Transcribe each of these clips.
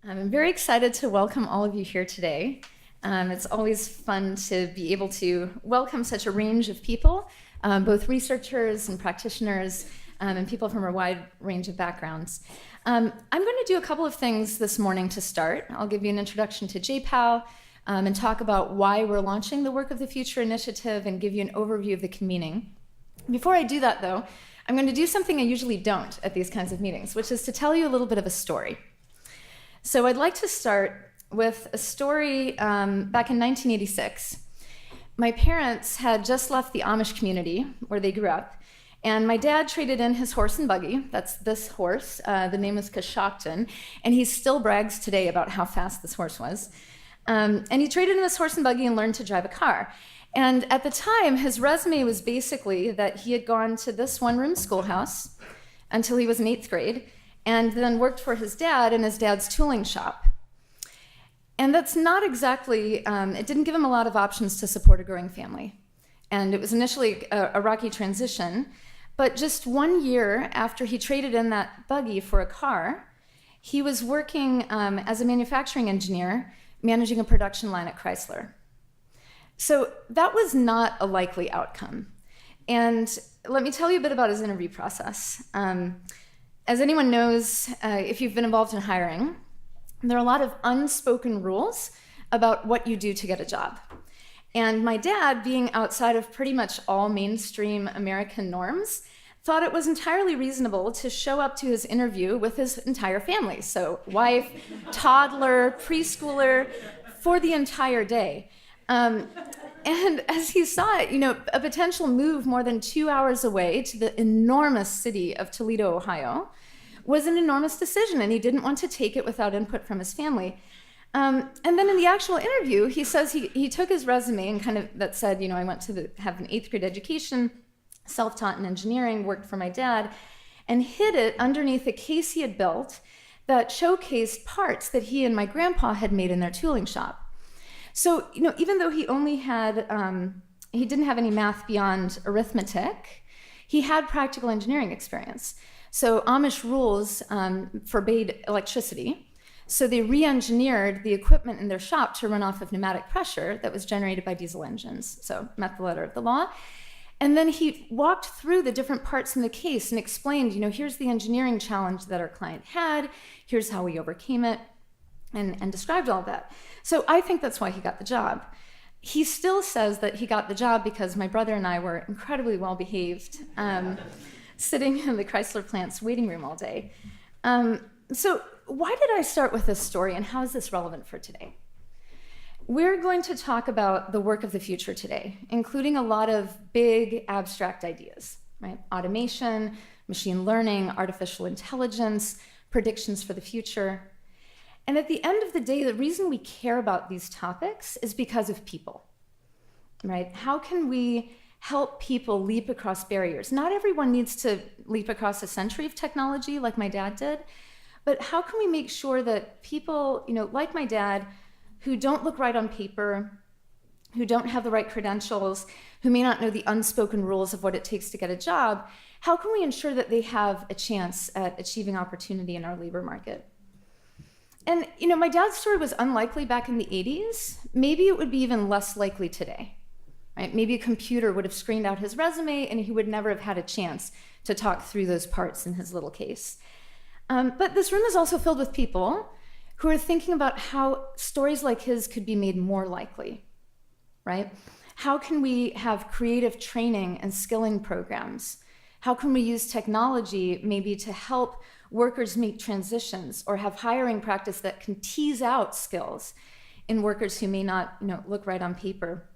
I'm very excited to welcome all of you here today. It's always fun to be able to welcome such a range of people, both researchers and practitioners, and people from a wide range of backgrounds. I'm going to do a couple of things this morning to start. I'll give you an introduction to JPAL and talk about why we're launching the Work of the Future initiative and give you an overview of the convening. Before I do that, though, I'm going to do something I usually don't at these kinds of meetings, which is to tell you a little bit of a story. So I'd like to start with a story back in 1986. My parents had just left the Amish community where they grew up, and my dad traded in his horse and buggy. That's this horse. The name is Coshocton, and he still brags today about how fast this horse was. And he traded in this horse and buggy and learned to drive a car. And at the time, his resume was basically that he had gone to this one-room schoolhouse until he was in 8th grade, and then worked for his dad in his dad's tooling shop. And that's not exactly, it didn't give him a lot of options to support a growing family. And it was initially a rocky transition, but just 1 year after he traded in that buggy for a car, he was working as a manufacturing engineer, managing a production line at Chrysler. So that was not a likely outcome. And let me tell you a bit about his interview process. As anyone knows, if you've been involved in hiring, there are a lot of unspoken rules about what you do to get a job. And my dad, being outside of pretty much all mainstream American norms, thought it was entirely reasonable to show up to his interview with his entire family. So wife, toddler, preschooler, for the entire day. And as he saw it, a potential move more than 2 hours away to the enormous city of Toledo, Ohio, was an enormous decision, and he didn't want to take it without input from his family. And then in the actual interview, he says he took his resume and that said, I went to have an 8th grade education, self-taught in engineering, worked for my dad, and hid it underneath a case he had built that showcased parts that he and my grandpa had made in their tooling shop. So, even though he only had, he didn't have any math beyond arithmetic, he had practical engineering experience. So Amish rules forbade electricity. So they re-engineered the equipment in their shop to run off of pneumatic pressure that was generated by diesel engines. So met the letter of the law. And then he walked through the different parts in the case and explained, here's the engineering challenge that our client had, here's how we overcame it, and described all that. So I think that's why he got the job. He still says that he got the job because my brother and I were incredibly well behaved, sitting in the Chrysler plant's waiting room all day. So why did I start with this story, and how is this relevant for today? We're going to talk about the work of the future today, including a lot of big abstract ideas, right? Automation, machine learning, artificial intelligence, predictions for the future. And at the end of the day, the reason we care about these topics is because of people, right? How can we help people leap across barriers? Not everyone needs to leap across a century of technology like my dad did, but how can we make sure that people, like my dad, who don't look right on paper, who don't have the right credentials, who may not know the unspoken rules of what it takes to get a job, how can we ensure that they have a chance at achieving opportunity in our labor market? And, my dad's story was unlikely back in the 80s. Maybe it would be even less likely today, right? Maybe a computer would have screened out his resume and he would never have had a chance to talk through those parts in his little case. But this room is also filled with people who are thinking about how stories like his could be made more likely, right? How can we have creative training and skilling programs? How can we use technology maybe to help workers make transitions, or have hiring practice that can tease out skills in workers who may not look right on paper?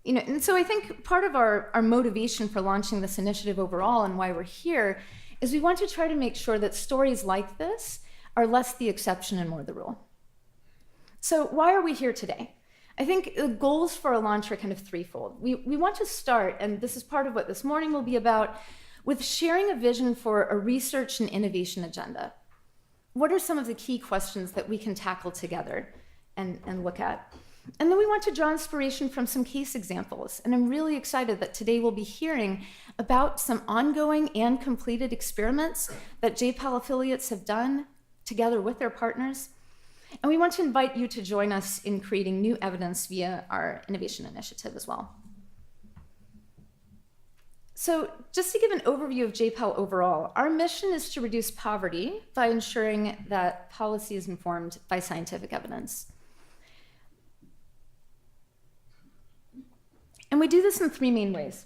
And so I think part of our motivation for launching this initiative overall, and why we're here, is we want to try to make sure that stories like this are less the exception and more the rule. So why are we here today? I think the goals for our launch are kind of threefold. We want to start, and this is part of what this morning will be about, with sharing a vision for a research and innovation agenda. What are some of the key questions that we can tackle together and look at? And then we want to draw inspiration from some case examples. And I'm really excited that today we'll be hearing about some ongoing and completed experiments that JPAL affiliates have done together with their partners. And we want to invite you to join us in creating new evidence via our innovation initiative as well. So just to give an overview of J-PAL overall, our mission is to reduce poverty by ensuring that policy is informed by scientific evidence. And we do this in three main ways.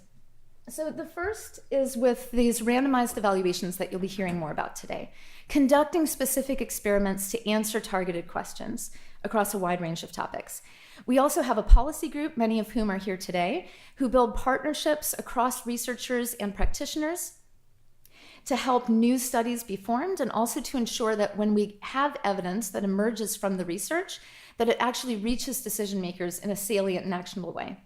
So the first is with these randomized evaluations that you'll be hearing more about today, conducting specific experiments to answer targeted questions across a wide range of topics. We also have a policy group, many of whom are here today, who build partnerships across researchers and practitioners to help new studies be formed, and also to ensure that when we have evidence that emerges from the research, that it actually reaches decision makers in a salient and actionable way.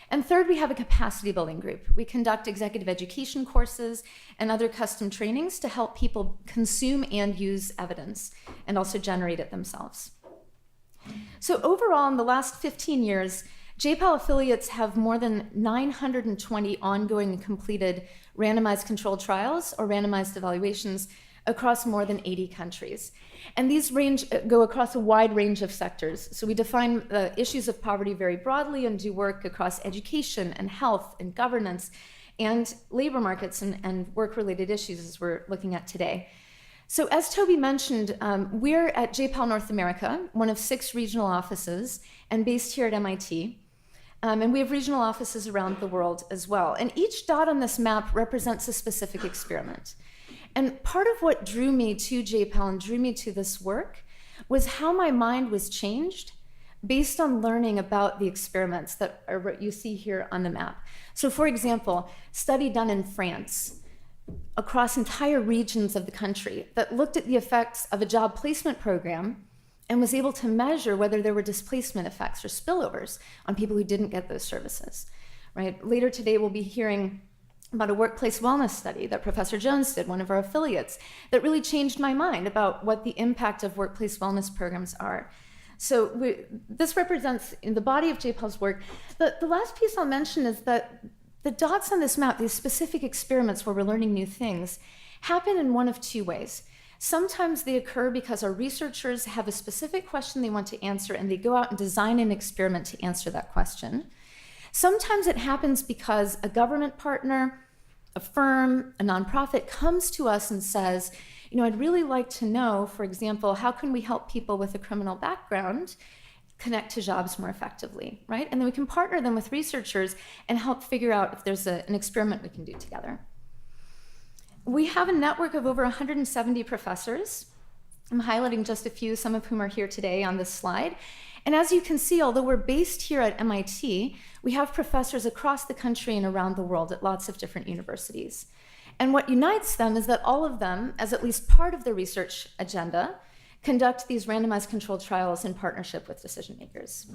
And third, we have a capacity building group. We conduct executive education courses and other custom trainings to help people consume and use evidence and also generate it themselves. So overall, in the last 15 years, J-PAL affiliates have more than 920 ongoing and completed randomized controlled trials or randomized evaluations across more than 80 countries. And these go across a wide range of sectors. So we define the issues of poverty very broadly and do work across education and health and governance and labor markets and work-related issues as we're looking at today. So as Toby mentioned, we're at J-PAL North America, one of 6 regional offices, and based here at MIT. And we have regional offices around the world as well. And each dot on this map represents a specific experiment. And part of what drew me to J-PAL and drew me to this work was how my mind was changed based on learning about the experiments that are what you see here on the map. So for example, study done in France across entire regions of the country that looked at the effects of a job placement program and was able to measure whether there were displacement effects or spillovers on people who didn't get those services, right? Later today, we'll be hearing about a workplace wellness study that Professor Jones did, one of our affiliates, that really changed my mind about what the impact of workplace wellness programs are. So this represents in the body of J-PAL's work. The last piece I'll mention is that the dots on this map, these specific experiments where we're learning new things, happen in one of 2 ways. Sometimes they occur because our researchers have a specific question they want to answer and they go out and design an experiment to answer that question. Sometimes it happens because a government partner, a firm, a nonprofit comes to us and says, you know, I'd really like to know, for example, how can we help people with a criminal background connect to jobs more effectively, right? And then we can partner them with researchers and help figure out if there's an experiment we can do together. We have a network of over 170 professors. I'm highlighting just a few, some of whom are here today on this slide. And as you can see, although we're based here at MIT, we have professors across the country and around the world at lots of different universities. And what unites them is that all of them, as at least part of their research agenda, conduct these randomized controlled trials in partnership with decision makers.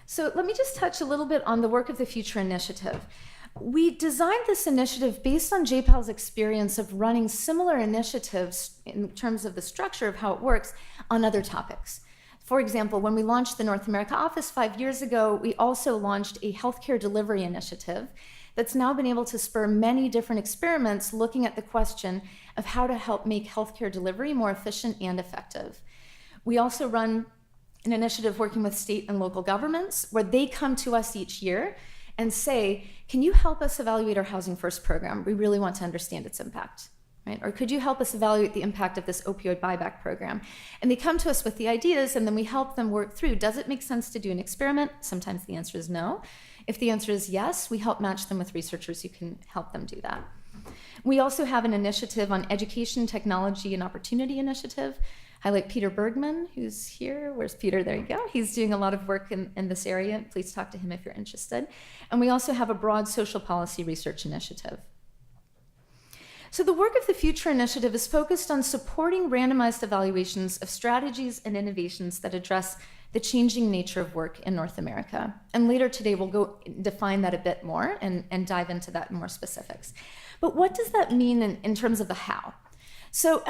So let me just touch a little bit on the Work of the Future initiative. We designed this initiative based on J-PAL's experience of running similar initiatives in terms of the structure of how it works on other topics. For example, when we launched the North America office 5 years ago, we also launched a healthcare delivery initiative that's now been able to spur many different experiments looking at the question of how to help make healthcare delivery more efficient and effective. We also run an initiative working with state and local governments where they come to us each year and say, can you help us evaluate our Housing First program? We really want to understand its impact, right? Or could you help us evaluate the impact of this opioid buyback program? And they come to us with the ideas and then we help them work through, does it make sense to do an experiment? Sometimes the answer is no. If the answer is yes, we help match them with researchers who can help them do that. We also have an initiative on Education, Technology, and Opportunity Initiative. Highlight Peter Bergman, who's here. Where's Peter? There you go. He's doing a lot of work in this area. Please talk to him if you're interested. And we also have a broad social policy research initiative. So the Work of the Future initiative is focused on supporting randomized evaluations of strategies and innovations that address the changing nature of work in North America. And later today, we'll go define that a bit more and dive into that in more specifics. But what does that mean in terms of the how? So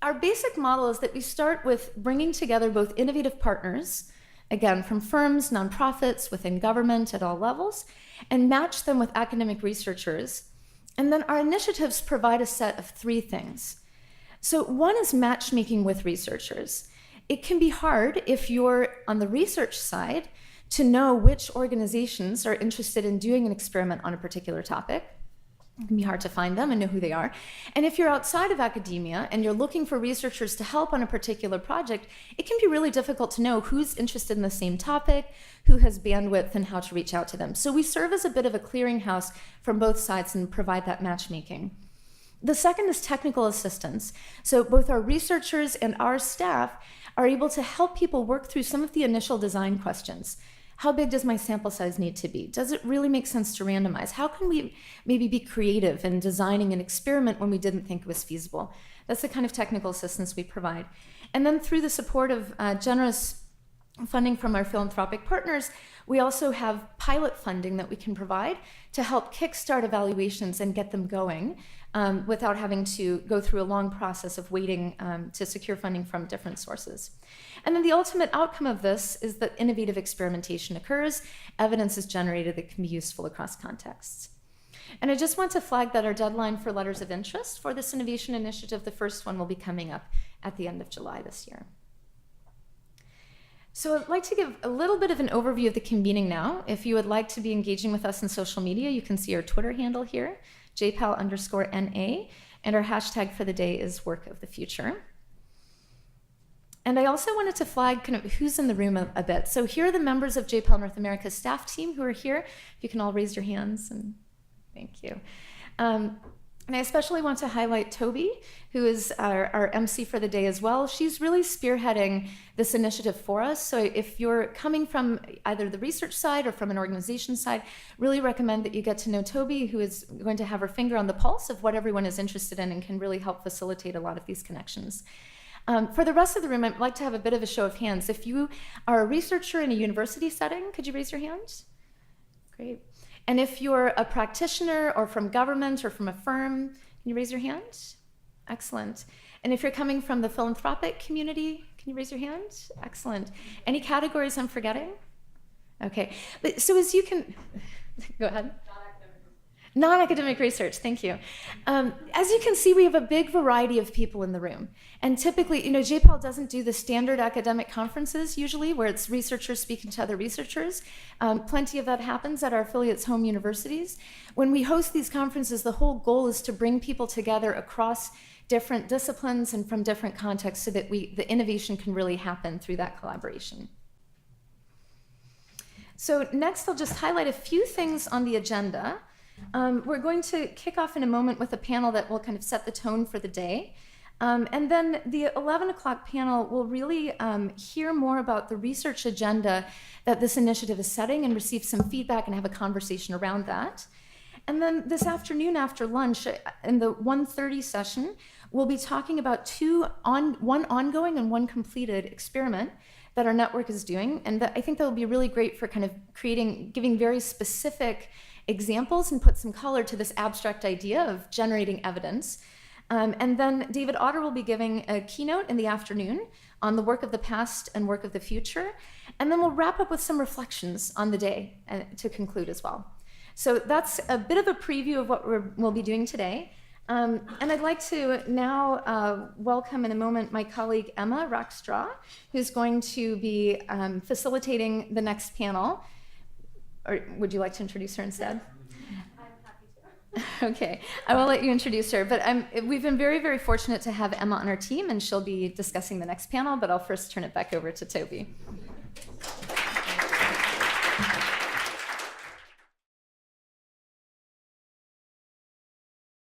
our basic model is that we start with bringing together both innovative partners, again, from firms, nonprofits, within government at all levels, and match them with academic researchers. And then our initiatives provide a set of 3 things. So one is matchmaking with researchers. It can be hard if you're on the research side to know which organizations are interested in doing an experiment on a particular topic. It can be hard to find them and know who they are. And if you're outside of academia and you're looking for researchers to help on a particular project, it can be really difficult to know who's interested in the same topic, who has bandwidth, and how to reach out to them. So we serve as a bit of a clearinghouse from both sides and provide that matchmaking. The second is technical assistance. So both our researchers and our staff are able to help people work through some of the initial design questions. How big does my sample size need to be? Does it really make sense to randomize? How can we maybe be creative in designing an experiment when we didn't think it was feasible? That's the kind of technical assistance we provide. And then through the support of generous funding from our philanthropic partners, we also have pilot funding that we can provide to help kickstart evaluations and get them going without having to go through a long process of waiting to secure funding from different sources. And then the ultimate outcome of this is that innovative experimentation occurs, evidence is generated that can be useful across contexts. And I just want to flag that our deadline for letters of interest for this innovation initiative, the first one, will be coming up at the end of July this year. So I'd like to give a little bit of an overview of the convening now. If you would like to be engaging with us in social media, you can see our Twitter handle here, JPAL_NA, and our hashtag for the day is Work of the Future. And I also wanted to flag kind of who's in the room a bit. So here are the members of JPAL North America's staff team who are here. If you can all raise your hands, and thank you. And I especially want to highlight Toby, who is our MC for the day as well. She's really spearheading this initiative for us. So if you're coming from either the research side or from an organization side, really recommend that you get to know Toby, who is going to have her finger on the pulse of what everyone is interested in and can really help facilitate a lot of these connections. For the rest of the room, I'd like to have a bit of a show of hands. If you are a researcher in a university setting, could you raise your hand? Great. And if you're a practitioner or from government or from a firm, can you raise your hand? Excellent. And if you're coming from the philanthropic community, can you raise your hand? Excellent. Any categories I'm forgetting? Okay. But so as you can, go ahead. Non-academic research, thank you. As you can see, we have a big variety of people in the room. And typically, JPAL doesn't do the standard academic conferences usually, where it's researchers speaking to other researchers. Plenty of that happens at our affiliates' home universities. When we host these conferences, the whole goal is to bring people together across different disciplines and from different contexts so that the innovation can really happen through that collaboration. So next, I'll just highlight a few things on the agenda. We're going to kick off in a moment with a panel that will kind of set the tone for the day. And then the 11 o'clock panel will really hear more about the research agenda that this initiative is setting and receive some feedback and have a conversation around that. And then this afternoon after lunch, in the 1:30 session, we'll be talking about one ongoing and one completed experiment that our network is doing. And I think that will be really great for kind of giving very specific examples and put some color to this abstract idea of generating evidence. And then David Otter will be giving a keynote in the afternoon on the work of the past and work of the future. And then we'll wrap up with some reflections on the day to conclude as well. So that's a bit of a preview of what we'll be doing today. And I'd like to now welcome in a moment my colleague Emma Rackstraw, who's going to be facilitating the next panel. Or would you like to introduce her instead? I'm happy to. Okay, I will let you introduce her, but we've been very, very fortunate to have Emma on our team, and she'll be discussing the next panel, but I'll first turn it back over to Toby.